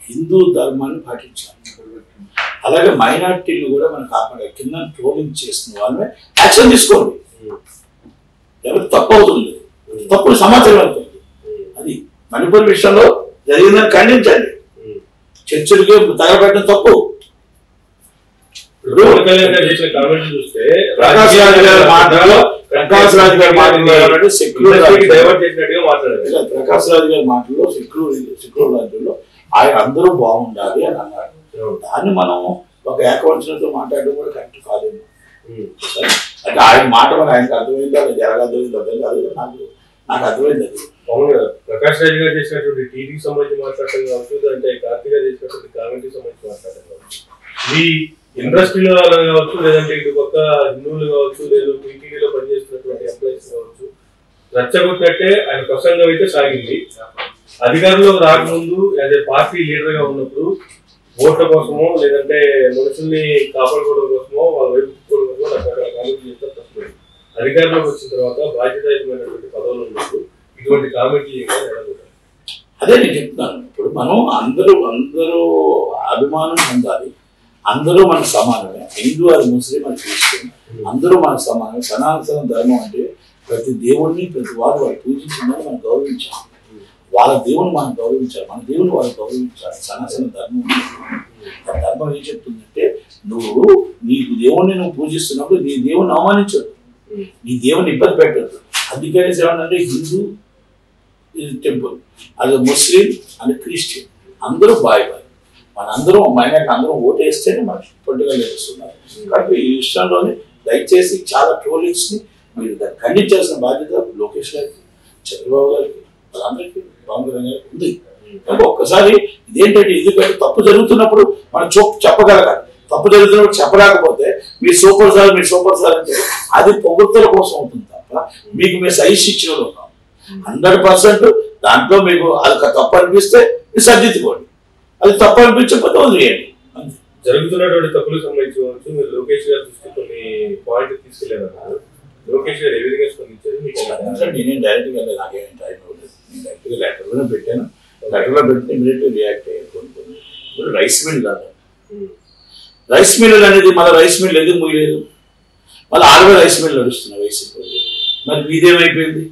హిందూ ధర్మాన్ని పాటించాలి. అలాగే మైనార్టీలు కూడా మనం కాపాడే. కింద ట్రోలింగ్ చేస్తున్న వాళ్ళని యాక్షన్ తీసుకోండి. ఎవరికి తప్పు అవుతుంది, తప్పుడు సమాచారం అవుతుంది. అది మణిపూర్ విషయంలో జరిగిందని ఖండించండి. చర్చలకి తగలబెట్టడం తప్పు. ప్రకాష్ రాజు గారి మాటల్లో సెక్యులర్ రాజ్యంలో ఆయన అందరూ బాగుండాలి అని అన్నారు. దాన్ని మనం ఒక ఏకవచనంతో మాట్లాడడం కూడా కరెక్ట్ కాదేమో. అంటే ఆయన మాట వల్ల ఆయనకు అర్థమైందా లేదా ఎలాగర్థమైంది అర్థం కాదు, నాకు అర్థమైంది అది. అవును, ప్రకాష్ రాజ్ గారు చేసినటువంటి టీవీకి సంబంధించి మాట్లాడటం కావచ్చు, అంటే కార్తీక్ గారు చేసినటువంటి కామెంట్కి సంబంధించి మాట్లాడటం కావచ్చు, ఈ ఇండస్ట్రీలో వాళ్ళని కావచ్చు, లేదంటే ఇటు పక్క హిందువులు కావచ్చు, లేదు టీటీడీలో పనిచేస్తున్నటువంటి ఎంప్లాయీస్ కావచ్చు, రచ్చగొట్టినట్టే ఆయన ప్రసంగం అయితే సాగింది. అధికారంలోకి రాకముందు యాజ్ ఏ పార్టీ లీడర్ గా ఉన్నప్పుడు ఓట్ల కోసమో లేదంటే మనుషుల్ని కాపాడుకోవడం కోసమో వాళ్ళ వైపు తిప్పుకోవడం కోసమో రకరకాల కామెంట్లు చేస్తారు తప్పదు. అధికారంలోకి వచ్చిన తర్వాత బాధ్యతాయుతమైనటువంటి పదవులు ఉన్నప్పుడు ఇటువంటి కామెంట్లు అదే నేను చెప్తున్నాను. ఇప్పుడు మనం అందరూ అభిమానం పొందాలి, అందరూ మనకు సమానమే. హిందూ అది ముస్లిం అది క్రిస్టియన్ అందరూ మనకు సమానమే. సనాతన ధర్మం అంటే ప్రతి దేవుణ్ణి ప్రతి వారు వాళ్ళు పూజించిందని మనం గౌరవించాలి, వాళ్ళ దేవుని మనం గౌరవించాలి, మన దేవుని వాళ్ళు గౌరవించాలి. సనాతన ధర్మం ఆ ధర్మం ఏం చెప్తుందంటే నువ్వు నీకు దేవుణ్ణి నువ్వు పూజిస్తున్నప్పుడు నీ దేవుని అవమానించదు, నీ దేవుని ఇబ్బంది పెట్టదు. అందుకని ఏమన్నంటే హిందూ టెంపుల్, అది ముస్లిం అది క్రిస్టియన్ అందరూ బాయ్ మనందరం మైనార్టీ అందరం ఓటేస్తేనే మనకి పొలిటికల్ చేస్తున్నారు. కాబట్టి ఈ విషయంలోనే దయచేసి చాలా ట్రోలింగ్స్ని మీరు దాన్ని ఖండించాల్సిన బాధ్యత లోకేష్ గారికి, చంద్రబాబు గారికి, వాళ్ళందరికీ పవన్ కళ్యాణ్ గారికి ఉంది. ఒక్కసారి ఇదేంటంటే ఎందుకంటే తప్పు జరుగుతున్నప్పుడు మనం చెప్పగలగాలి, తప్పు జరుగుతున్నప్పుడు చెప్పలేకపోతే మీరు సూపర్ సార్ అంటే అది పొగుడ్తల కోసం అవుతుంది తప్ప మీకు మేము సజెస్ట్ ఇచ్చిన వాళ్ళు ఉన్నాం. 100% దాంట్లో మీకు అది తప్పు అనిపిస్తే మీరు సర్దిద్దుకోండి, అది తప్పు అనిపించకపోతే వదిలేయండి. జరుగుతున్నటువంటి తప్పులకు సంబంధించి మీరు లోకేష్ గారు దృష్టి కొన్ని పాయింట్ తీసుకెళ్ళారు. లోకేష్ గారు ఏ విధంగా స్పందించారు? నేనేం డైరెక్ట్గా వెళ్ళలేదు, నాకేం టైం ఇవ్వలేదు. నేను డైరెక్ట్గా లెటర్లోనే పెట్టాను, లెటర్లో పెట్టి ఇమీడియట్గా రియాక్ట్ అయ్యాను. ఇప్పుడు రైస్ మిల్ కాదు, రైస్ మిల్ అనేది మళ్ళీ రైస్ మిల్ ఎందుకు ముగిలేదు? మళ్ళీ 60 రైస్ మిల్ నడుస్తున్నాయి వైసీపీ. మరి మీదేమైపోయింది?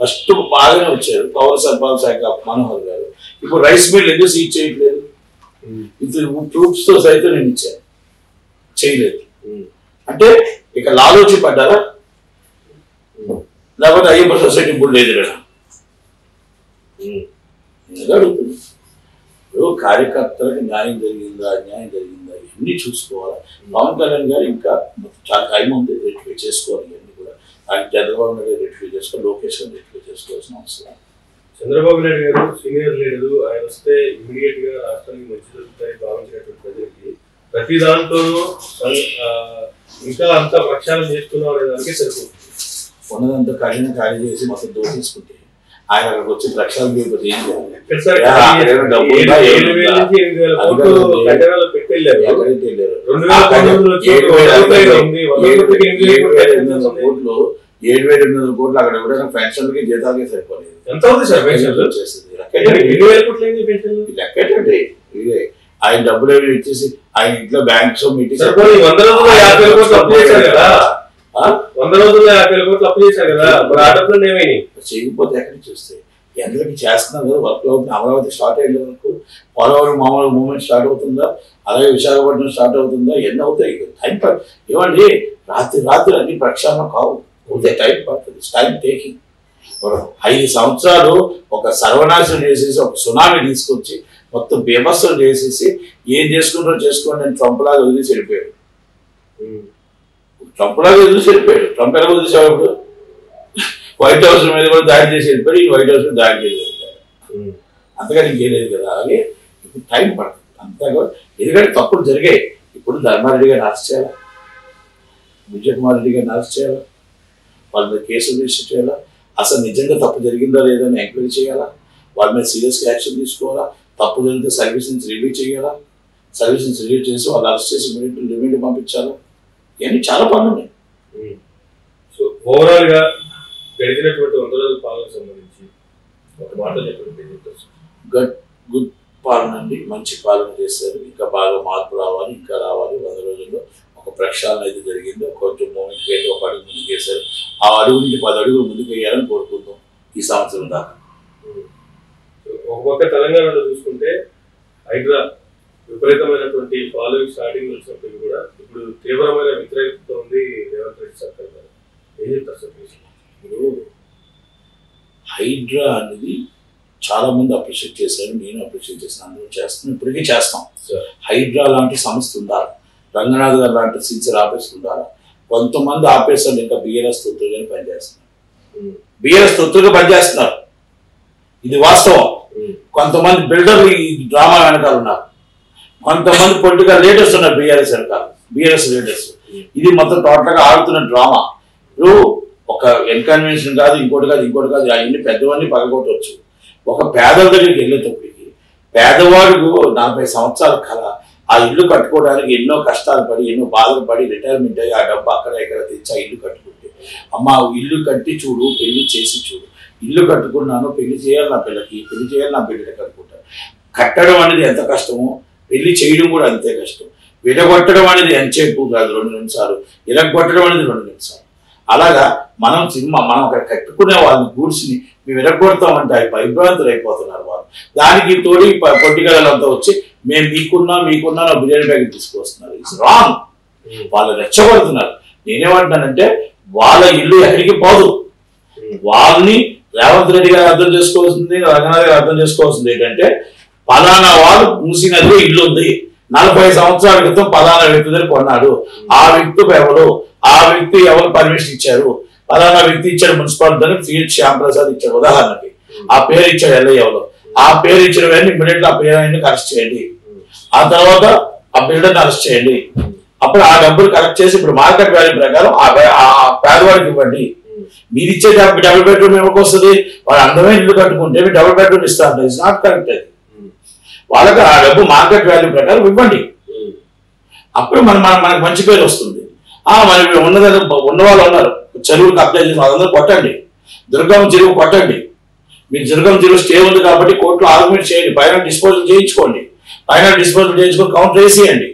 ఫస్ట్ బాగానే వచ్చారు పవర్ సరఫరా శాఖ మనోహర్ గారు, ఇప్పుడు రైస్ మిల్ ఎందుకు సీజ్ చేయట్లేదు? ఇది ప్రూఫ్స్తో సైతం నేను ఇచ్చాను, చేయలేదు. అంటే ఇక లాలోచి పడ్డారా లేకపోతే అయ్యప్ప సొసైటీ బుల్ ఎదురా అడుగుతుంది. ఇప్పుడు కార్యకర్తలకు న్యాయం జరిగిందా అన్యాయం జరిగిందా ఇవన్నీ చూసుకోవాలి. పవన్ కళ్యాణ్ గారు ఇంకా చాలా టైం ఉంది, రెక్టిఫై చేసుకోవాలి. ఇవన్నీ కూడా ఆయన చంద్రబాబు నాయుడు రెక్టిఫై చేసుకోవాలి, లోకేష్ గారు రెక్టిఫై చేసుకోవాల్సిన అవసరం. చంద్రబాబు నాయుడు గారు సీనియర్ లీడరు, ఆయన వస్తే ఇమీడియట్ గా రాష్ట్రానికి మంచి జరుగుతాయి భావించినటువంటి ప్రజలకి ప్రతి దాంట్లోనూ ఇంకా అంత ప్రక్షాళన చేస్తున్నాం అనే దానికి సరిపోతుంది. ఉన్నదంతా ఖాళీ చేసి మొత్తం దోచేసుకుంటే ఆయన అక్కడికి వచ్చి ప్రక్షాళన చేయకపోతే ఏం చేయాలి? కోట్లు 7,800 కోట్లు అక్కడ ఎవరైనా పెన్షన్లకి జీతాలకి సరిపోలేదు. ఎంత అవుతుంది సార్ పెన్షన్ వచ్చేసింది? లెక్కేటండి ఇదే ఆయన డబ్బులు ఏమి ఇచ్చేసి ఆయన ఇంట్లో బ్యాంక్స్ మీటింగ్ 100 రోజుల్లో 50 కోట్లు అప్పు చేశారు కదా, 100 రోజుల్లో 50 కోట్లు అప్పు చేశారు కదా, మరి ఆ డబ్బులు ఏమైనాయి? చేయకపోతే ఎక్కడి నుంచి వస్తాయి? ఎందరికి చేస్తున్నాం కదా, వర్క్ అవుతుంది. అమరావతి స్టార్ట్ అయ్యే వరకు పోలవరం మామూలు మూవ్మెంట్ స్టార్ట్ అవుతుందా, అలాగే విశాఖపట్నం స్టార్ట్ అవుతుందా, ఎన్ని అవుతాయి? టైం ఇవ్వండి. రాత్రి అన్ని ప్రక్షాళన కావు, పోతే టైం పడుతుంది. Time taking. 5 సంవత్సరాలు ఒక సర్వనాశనం చేసేసి ఒక సునామీ తీసుకొచ్చి మొత్తం బేమస్సులు చేసేసి ఏం చేసుకుంటారో చేసుకోండి అని ట్రంప్లాగా వదిలేసి వెళ్ళిపోయాడు. ట్రంప్ ఎలా వదిలేసేవాడు? వైట్ హౌస్ మీద కూడా దాడి చేసి వెళ్ళిపోయి ఈ వైట్ హౌస్ మీద దాడి చేసి వెళ్తాడు. అంతగా ఇంకేం లేదు కదా. అలాగే ఇప్పుడు టైం పడుతుంది అంతగా, ఎందుకంటే తప్పులు జరిగాయి. ఇప్పుడు ధర్మారెడ్డి గారిని అరెస్ట్ చేయాలా, విజయ్ కుమార్ రెడ్డి గారిని అరెస్ట్ చేయాలా, వాళ్ళ మీద కేసులు రిజిస్టర్ చేయాలా, అసలు నిజంగా తప్పు జరిగిందా లేదా అని ఎంక్వైరీ చేయాలా, వాళ్ళ మీద సీరియస్గా యాక్షన్ తీసుకోవాలా, తప్పు జరిగితే సర్వీసెస్ రివ్యూ చేయాలా, సర్వీసెస్ రివ్యూ చేసి వాళ్ళు అరెస్ట్ చేసి రిమైండ్ పంపించాలా, ఇవన్నీ చాలా పనులు ఉన్నాయి. సో ఓవరాల్ గా గడిచినటువంటి 100 రోజుల పాలనకు సంబంధించి ఒక మాట చెప్పండి. గుడ్ పాలన అండి, మంచి పాలన చేశారు. ఇంకా బాగా మార్పు రావాలి, ఇంకా రావాలి. 100 రోజుల్లో ఒక ప్రక్షాళన అయితే జరిగింది. కొంచెం మూమెంట్ అయితే ఒక అడుగు ముందుకు వేశారు. ఆ అడుగు నుంచి 10 అడుగులు ముందుకు వేయాలని కోరుకుందాం ఈ సంవత్సరం దాకా. ఒక పక్క తెలంగాణలో చూసుకుంటే హైడ్రా విపరీతమైనటువంటి ఫాలోయింగ్ స్టార్టింగ్ వచ్చినప్పుడు కూడా ఇప్పుడు తీవ్రమైన వ్యతిరేకత ఉంది రేవంత్ రెడ్డి సర్కార్ గారు. ఏం చెప్తారు సార్? ఇప్పుడు హైడ్రా అనేది చాలా మంది అప్రిషియేట్ చేశారు, నేను అప్రిషియేట్ చేశాను, అందరూ చేస్తున్నాం, ఇప్పటికీ చేస్తాం. హైడ్రా లాంటి సంస్థ ఉండాలి. రంగనాథ్ గారు లాంటి సిన్సియర్ ఆఫీసర్ ద్వారా కొంతమంది ఆఫీసర్లు ఇంకా బిఆర్ఎస్ తొత్తులుగానే పనిచేస్తున్నారు. బిఆర్ఎస్ తొత్తులుగా పనిచేస్తున్నారు, ఇది వాస్తవం. కొంతమంది బిల్డర్లు ఈ డ్రామా వెనకాల ఉన్నారు, కొంతమంది పొలిటికల్ లీడర్స్ ఉన్నారు బిఆర్ఎస్ వెనకాల, బిఆర్ఎస్ లీడర్స్. ఇది మొత్తం టోటల్గా ఆడుతున్న డ్రామా. ఇప్పుడు ఒక ఇన్కన్వెన్షన్ కాదు, ఇంకోటి కాదు, అవన్నీ పెద్దవన్నీ పగలగొట్టవచ్చు. ఒక పేదల దగ్గరికి వెళ్ళేటప్పటికి పేదవాడికి 40 సంవత్సరాల కళ ఆ ఇల్లు కట్టుకోవడానికి ఎన్నో కష్టాలు పడి, ఎన్నో బాధలు పడి రిటైర్మెంట్ అయ్యి ఆ డబ్బు అక్కడ ఇక్కడ తెచ్చి ఆ ఇల్లు కట్టుకుంటే, అమ్మ ఇల్లు కట్టి చూడు, పెళ్లి చేసి చూడు, ఇల్లు కట్టుకున్నాను, పెళ్లి చేయాలి నా పిల్లకి, పెళ్లి చేయాలి నా బిడ్డకి కట్టుకుంటాను. కట్టడం అనేది ఎంత కష్టమో పెళ్లి చేయడం కూడా అంతే కష్టం. విడగొట్టడం అనేది ఎంతసేపు కాదు, 2 నిమిషాలు. ఇరగొట్టడం అనేది 2 నిమిషాలు. అలాగా మనం అక్కడ కట్టుకునే వాళ్ళని గూడ్స్ని మేము విరగొడతామంటే భయభ్రాంతులు అయిపోతున్నారు వాళ్ళు. దానికి తోడి పొట్టిగలంతా వచ్చి మేము మీకున్నా నా బిర్యానీ ప్యాకెట్ తీసుకొస్తున్నారు. It's wrong. వాళ్ళు రెచ్చగొడుతున్నారు. నేనేమంటున్నానంటే వాళ్ళ ఇల్లు ఎక్కడికి పోదు. వాళ్ళని రేవంత్ రెడ్డి గారు అర్థం చేసుకోవాల్సింది, రంగనాథ్ గారు అర్థం చేసుకోవాల్సింది ఏంటంటే, పలానా వాడు మూసీ నదిలో ఇల్లు ఉంది, 40 సంవత్సరాల క్రితం పలానా వ్యక్తి దగ్గర కొన్నాడు, ఆ వ్యక్తి ఎవరు, ఆ వ్యక్తి ఎవరు పర్మిషన్ ఇచ్చారు, పలానా వ్యక్తి ఇచ్చాడు మున్సిపాలిటీ సిహెచ్ శ్యాంప్రసాద్ ఇచ్చాడు ఉదాహరణకి, ఆ పేరు ఇచ్చాడు ఎల్ఐలో, ఆ పేరు ఇచ్చిన వెంటనే ఇమ్మీడియట్ ఆ పేరు ఆయన్ని అరెస్ట్ చేయండి, ఆ తర్వాత ఆ బిల్డర్ని అరెస్ట్ చేయండి. అప్పుడు ఆ డబ్బులు కలెక్ట్ చేసి ఇప్పుడు మార్కెట్ వాల్యూ ప్రకారం ఆ పేదవాడికి ఇవ్వండి. మీరు ఇచ్చే డబుల్ బెడ్రూమ్ ఎవరికి వస్తుంది? వాడు అందమే ఇల్లు కట్టుకుంటే మీరు డబుల్ బెడ్రూమ్ ఇస్తా అంటే ఇట్స్ నాట్ కరెక్ట్. అది వాళ్ళకి ఆ డబ్బు మార్కెట్ వాల్యూ ప్రకారం ఇవ్వండి. అప్పుడు మనకు మంచి పేరు వస్తుంది. మరి ఉన్న వాళ్ళు ఉన్నారు, చెరువులకు అప్లై చేసి వాళ్ళందరూ కొట్టండి, దుర్గం చెరువు కొట్టండి. మీకు దుర్గం చెరువు స్టే ఉంది కాబట్టి కోర్టులో ఆర్గ్యుమెంట్ చేయండి, ఫైనల్ డిస్పోజల్ చేయించుకోండి, ఫైనల్ డిస్పోజల్ చేయించుకొని కౌంటర్ వేసేయండి.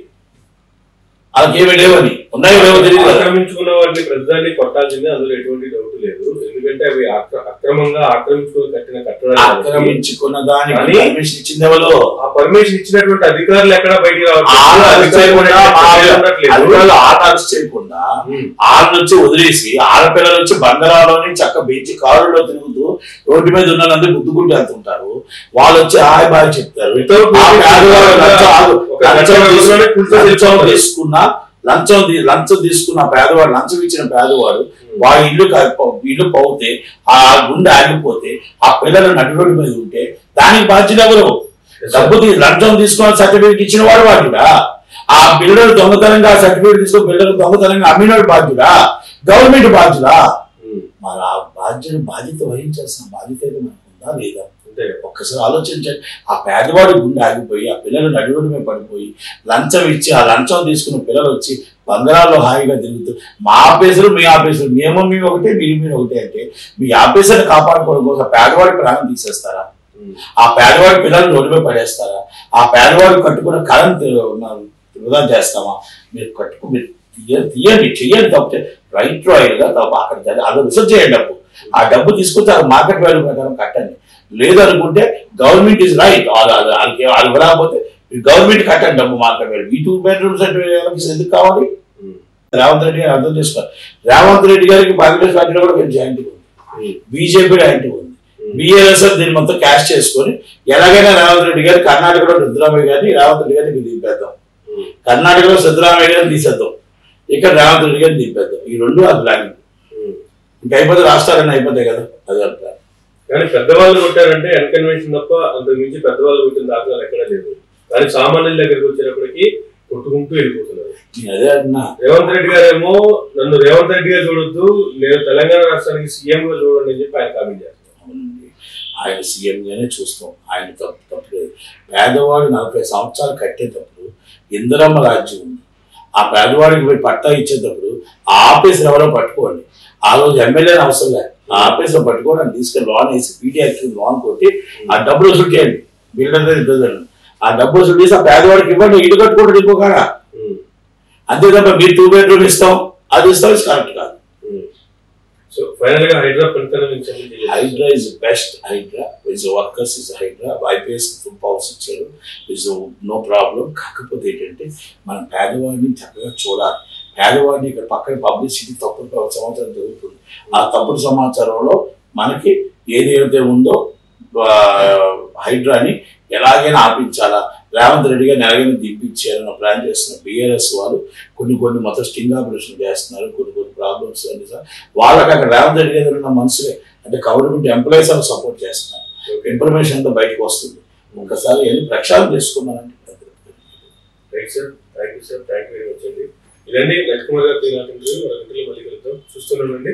వాళ్ళకి ఏమీ లేవని ఉన్నాయో లేవో తెలియదు. ఆక్రమించుకున్న వాటిని ప్రతిదాన్ని కొట్టాల్సిందే, అందులో ఎటువంటి డౌట్ లేదు. ఎందుకంటే అవి అక్రమంగా ఆక్రమించుకుని కట్టిన కట్టడాలు. ఆక్రమించుకున్న దానికి పర్మిషన్ ఇచ్చింది ఎవరు? ఆ పర్మిషన్ ఇచ్చినటువంటి అధికారులు ఎక్కడ బయటికి రావాలి? అరెస్ట్ చేయకుండా వాళ్ళ నుంచి వదిలేసి ఆడపిల్లల నుంచి బంగారాలోని చక్క బీచ్ కారులో తిరుగుతూ రోడ్డు మీద ఉన్నదంతా గుద్దుకుంటూ వెళ్తుంటారు. వాళ్ళు వచ్చి హాయ్ బాయ్ చెప్తారు. లంచం తీసుకున్న పేదవాడు, లంచం ఇచ్చిన పేదవాడు వాడి ఇల్లు పోతే, ఆ గుండె ఆగిపోతే, ఆ పిల్లలు నడిరోడ్డు మీద ఉంటే దానికి బాధ్యత ఎవరు? లంచం తీసుకున్న సర్టిఫికేట్ ఇచ్చిన వాడు బాధ్యుడా? ఆ బిల్డర్ దొంగతనంగా సర్టిఫికేట్ తీసుకుని బిల్డర్ దొంగతనంగా అమ్మినోడు బాధ్యుడా? గవర్నమెంట్ బాధ్యుడా? మరి ఆ బాధ్యత వహించాల్సిన బాధ్యత మనకు ఉందా లేదా? ఒక్కసారి ఆలోచించండి. ఆ పేదవాడి గుండె ఆగిపోయి, ఆ పిల్లలు నడిరోడ్డు మీద పడిపోయి, లంచం ఇచ్చి ఆ లంచం తీసుకున్న పిల్లలు వచ్చి బంగారాల్లో హాయిగా తిరుగుతూ, మా ఆఫీసరు మీ ఆఫీసరు, మేము ఒకటే మీరు ఒకటే అంటే మీ ఆఫీసర్ని కాపాడుకోవడం కోసం పేదవాడి ప్రాణం తీసేస్తారా? ఆ పేదవాడి పిల్లలు రోడ్డు మీద పడేస్తారా? ఆ పేదవాడు కట్టుకున్న కళను వృధా చేస్తామా? మీరు తీయండి, చెయ్యండి. తప్పితే రైట్ రాయల్గా అక్కడ అది రిసర్చ్ చేయండి. ఆ డబ్బు తీసుకుంటే అది మార్కెట్ వాల్యూ ప్రకారం కట్టండి. లేదనుకుంటే గవర్నమెంట్ ఇస్ రైట్, వాళ్ళకి రాకపోతే గవర్నమెంట్ కట్టండి డబ్బు మార్కెట్ వాల్యూ. ఈ 2 bedrooms ఎందుకు కావాలి? రేవంత్ రెడ్డి గారు అర్థం చేసుకోవాలి. రేవంత్ రెడ్డి గారికి కాంగ్రెస్ పార్టీలో కూడా కొంచెం యాంటీ ఉంది, బీజేపీ యాంటీ ఉంది. బిఆర్ఎస్ దీన్ని మొత్తం క్యాష్ చేసుకొని ఎలాగైనా రేవంత్ రెడ్డి గారు కర్ణాటకలో సిద్ధరామయ్య గారిని రేవంత్ రెడ్డి గారిని దింపేద్దాం, కర్ణాటకలో సిద్ధరామయ్య గారిని తీసేద్దాం, ఇక్కడ రేవంత్ రెడ్డి గారిని దింపేద్దాం. ఈ 2 ఆ ప్లానింగ్. ఇంకా అయిపోతే రాష్ట్రాలన్నీ అయిపోతాయి కదా, అదే ప్లాన్. కానీ పెద్దవాళ్ళు కొట్టారంటే ఎన్కన్వెన్షన్ తప్ప అంతకు మించి పెద్దవాళ్ళు కొట్టిన దాఖలాలు ఎక్కడా లేదు. కానీ సామాన్యుల దగ్గరికి వచ్చేటప్పటికి కొట్టుకుంటూ వెళ్ళిపోతున్నారు. అదే అన్నా రేవంత్ రెడ్డి గారు ఏమో నన్ను రేవంత్ రెడ్డి గారు చూడొద్దు, నేను తెలంగాణ రాష్ట్రానికి సీఎం గా చూడండి అని చెప్పి ఆయన కామెంట్ చేస్తారు. ఆయన సీఎంగానే చూస్తాం, ఆయన తప్పలేదు. పేదవాడు 40 సంవత్సరాలు కట్టేటప్పుడు ఇందిరమ్మ రాజ్యం ఉంది. ఆ పేదవాడికి పోయి పట్టా ఇచ్చేటప్పుడు ఆ ఆఫీసులు ఎవరో పట్టుకోండి. ఆ రోజు ఎమ్మెల్యేని అవసరం లేదు, ఆ ఆఫీసులో పట్టుకోవడానికి తీసుకెళ్ళి లోన్ వేసి పీడియాకి లోన్ కొట్టి ఆ డబ్బులు వసూలు చేయండి. బిల్డర్ ఇద్దరు ఆ డబ్బులు వసూలు చేసి ఆ పేదవాడికి ఇవ్వండి, ఇల్లు కట్టుకోవడం ఇంకోకాడా. అంతే తప్ప మీరు 2 bedroom ఇస్తాం అది ఇస్తాం, కరెక్ట్ కాదు. సో ఫైనల్ గా HYDRAA is best. HYDRAA is workers is HYDRAA IPS full powers ఇచ్చారు, ఇస్ నో ప్రాబ్లం. కాకపోతే ఏంటంటే మనం పేదవాడిని చక్కగా చూడాలి. పేదవాడిని ఇక్కడ పక్కన పబ్లిసిటీ తప్పుడు సమాచారం జరుగుతుంది. ఆ తప్పుడు సమాచారంలో మనకి ఏదైతే ఉందో హైడ్రాని ఎలాగైనా ఆపించాలా, రేవంత్ రెడ్డి గారిని ఎలాగైనా దింపించారని ప్లాన్ చేస్తున్న బీఆర్ఎస్ వాళ్ళు కొన్ని మొత్తం స్టింగ్ ఆపరేషన్ చేస్తున్నారు, కొన్ని ప్రాబ్లమ్స్ అన్ని సార్ వాళ్ళకి అక్కడ రేవంత్ రెడ్డి గారు ఉన్న మనుషులే అంటే గవర్నమెంట్ ఎంప్లాయీస్ అని సపోర్ట్ చేస్తున్నారు. ఇన్ఫర్మేషన్ అంతా బయటకు వస్తుంది. ఒకసారి వెళ్ళి ప్రక్షాళన చేసుకున్నారంటే right sir, thank you sir, thank you very much అండి. ఇదండి లక్ష్మణ్ గారితో మళ్ళీ కలుద్దాం. చూస్తున్నానండి.